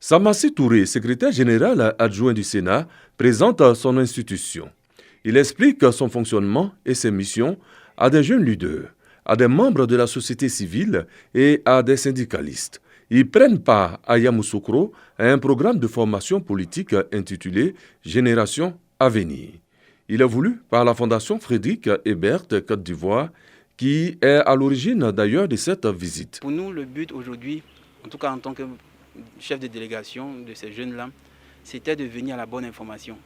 Samassi Touré, secrétaire général adjoint du Sénat, présente son institution. Il explique son fonctionnement et ses missions à des jeunes leaders, à des membres de la société civile et à des syndicalistes. Ils prennent part à Yamoussoukro à un programme de formation politique intitulé Génération à venir. Il est voulu par la Fondation Frédéric Ebert Côte d'Ivoire, qui est à l'origine d'ailleurs de cette visite. Pour nous, le but aujourd'hui, en tout cas en tant que chef de délégation de ces jeunes-là, c'était de venir à la bonne information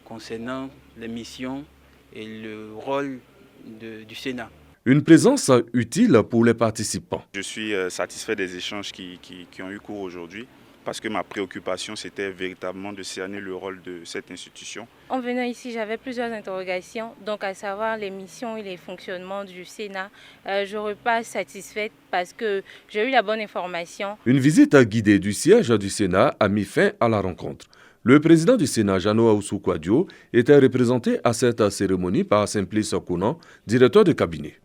concernant les missions et le rôle du Sénat. Une présence utile pour les participants. Je suis satisfait des échanges qui ont eu cours aujourd'hui parce que ma préoccupation, c'était véritablement de cerner le rôle de cette institution. En venant ici, j'avais plusieurs interrogations, donc à savoir les missions et les fonctionnements du Sénat. Je repars satisfaite parce que j'ai eu la bonne information. Une visite guidée du siège du Sénat a mis fin à la rencontre. Le président du Sénat, Jano Aoussou-Kouadio, était représenté à cette cérémonie par Simplice Kounan, directeur de cabinet.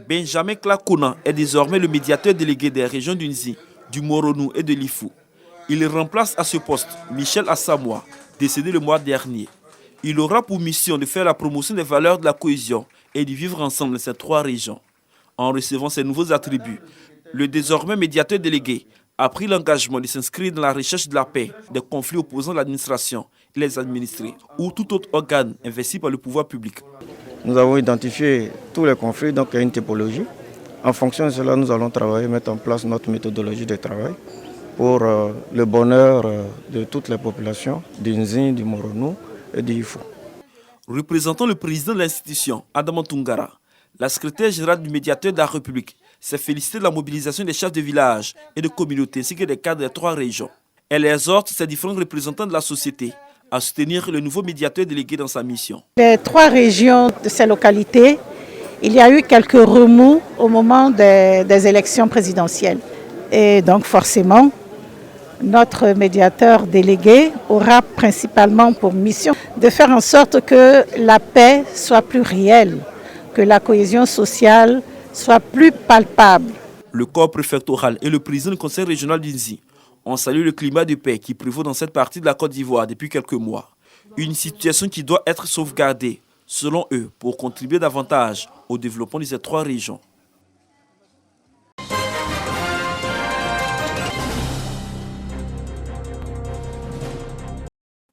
Benjamin Klakounan est désormais le médiateur délégué des régions du Nzi, du Moronou et de l'Ifou. Il remplace à ce poste Michel Assamoah, décédé le mois dernier. Il aura pour mission de faire la promotion des valeurs de la cohésion et de vivre ensemble dans ces trois régions. En recevant ces nouveaux attributs, le désormais médiateur délégué a pris l'engagement de s'inscrire dans la recherche de la paix des conflits opposant l'administration et les administrés ou tout autre organe investi par le pouvoir public. Nous avons identifié tous les conflits, donc il y a une typologie. En fonction de cela, nous allons travailler, mettre en place notre méthodologie de travail pour le bonheur de toutes les populations, du Nzi, du Moronou et du Ifou. Représentant le président de l'institution, Adama Tungara, la secrétaire générale du médiateur de la République s'est félicitée de la mobilisation des chefs de village et de communautés ainsi que des cadres des trois régions. Elle exhorte ces différents représentants de la société à soutenir le nouveau médiateur délégué dans sa mission. Les trois régions de ces localités, il y a eu quelques remous au moment des élections présidentielles. Et donc forcément, notre médiateur délégué aura principalement pour mission de faire en sorte que la paix soit plus réelle, que la cohésion sociale soit plus palpable. Le corps préfectoral et le président du conseil régional d'Inzi ont salué le climat de paix qui prévaut dans cette partie de la Côte d'Ivoire depuis quelques mois. Une situation qui doit être sauvegardée, selon eux, pour contribuer davantage au développement de ces trois régions.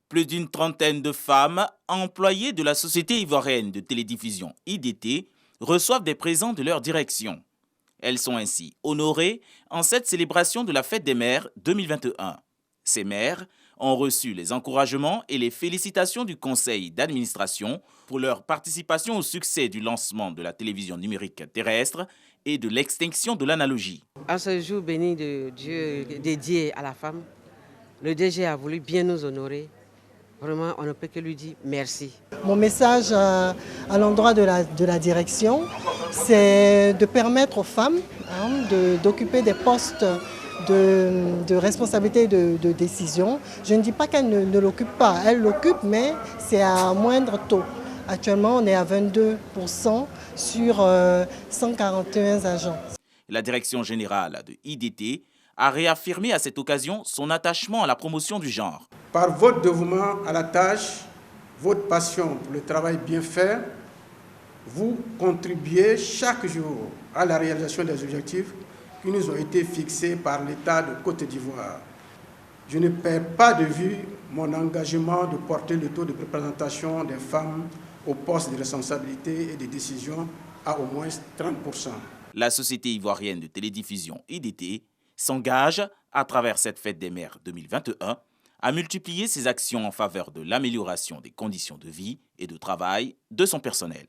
Plus d'une trentaine de femmes, employées de la Société ivoirienne de télédiffusion IDT, reçoivent des présents de leur direction. Elles sont ainsi honorées en cette célébration de la Fête des Mères 2021. Ces mères ont reçu les encouragements et les félicitations du conseil d'administration pour leur participation au succès du lancement de la télévision numérique terrestre et de l'extinction de l'analogie. À ce jour béni de Dieu dédié à la femme, le DG a voulu bien nous honorer. Vraiment, on ne peut que lui dire merci. Mon message à l'endroit de la direction, c'est de permettre aux femmes d'occuper des postes de responsabilité et de décision. Je ne dis pas qu'elles ne l'occupent pas, elles l'occupent, mais c'est à un moindre taux. Actuellement, on est à 22% sur 141 agents. La direction générale de IDT a réaffirmé à cette occasion son attachement à la promotion du genre. Par votre dévouement à la tâche, votre passion pour le travail bien fait, vous contribuez chaque jour à la réalisation des objectifs qui nous ont été fixés par l'État de Côte d'Ivoire. Je ne perds pas de vue mon engagement de porter le taux de représentation des femmes aux postes de responsabilité et de décision à au moins 30%. La Société ivoirienne de télédiffusion IDT s'engage, à travers cette Fête des Mères 2021, à multiplier ses actions en faveur de l'amélioration des conditions de vie et de travail de son personnel.